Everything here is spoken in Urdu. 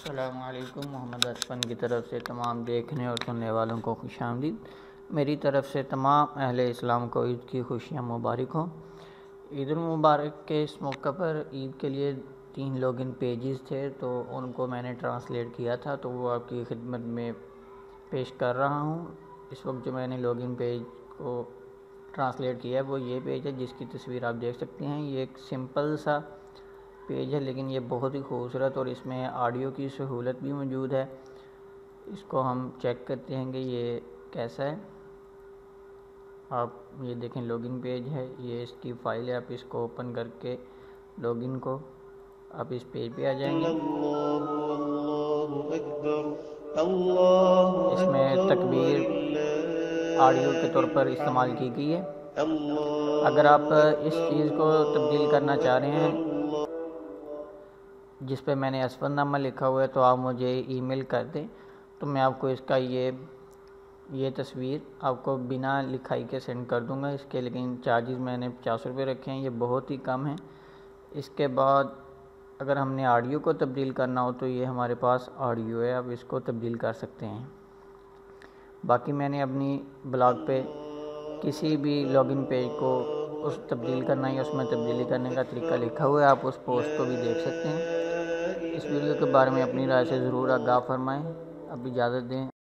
السلام علیکم۔ محمد ارفن کی طرف سے تمام دیکھنے اور سننے والوں کو خوش آمدید۔ میری طرف سے تمام اہل اسلام کو عید کی خوشیاں مبارک ہوں۔ عید المبارک کے اس موقع پر عید کے لیے 3 لاگن پیجز تھے، تو ان کو میں نے ٹرانسلیٹ کیا تھا، تو وہ آپ کی خدمت میں پیش کر رہا ہوں۔ اس وقت جو میں نے لاگن پیج کو ٹرانسلیٹ کیا ہے وہ یہ پیج ہے جس کی تصویر آپ دیکھ سکتے ہیں۔ یہ ایک سمپل سا پیج ہے لیکن یہ بہت ہی خوبصورت، اور اس میں آڈیو کی سہولت بھی موجود ہے۔ اس کو ہم چیک کرتے ہیں کہ یہ کیسا ہے۔ آپ یہ دیکھیں، لاگن پیج ہے، یہ اس کی فائل ہے۔ آپ اس کو اوپن کر کے لاگن کو آپ اس پیج پہ آ جائیں گے۔ اس میں تکبیر آڈیو کے طور پر استعمال کی گئی ہے۔ اگر آپ اس چیز کو تبدیل کرنا چاہ رہے ہیں جس پہ میں نے اسفل نامہ لکھا ہوا ہے، تو آپ مجھے ای میل کر دیں، تو میں آپ کو اس کا یہ تصویر آپ کو بنا لکھائی کے سینڈ کر دوں گا۔ اس کے لیکن چارجز میں نے 50 روپے رکھے ہیں، یہ بہت ہی کم ہیں۔ اس کے بعد اگر ہم نے آڈیو کو تبدیل کرنا ہو تو یہ ہمارے پاس آڈیو ہے، آپ اس کو تبدیل کر سکتے ہیں۔ باقی میں نے اپنی بلاگ پہ کسی بھی لاگن پیج کو اس تبدیل کرنا یا اس میں تبدیلی کرنے کا طریقہ لکھا ہوا ہے، آپ اس پوسٹ کو بھی دیکھ سکتے ہیں۔ اس ویڈیو کے بارے میں اپنی رائے سے ضرور آگاہ فرمائیں۔ اب اجازت دیں،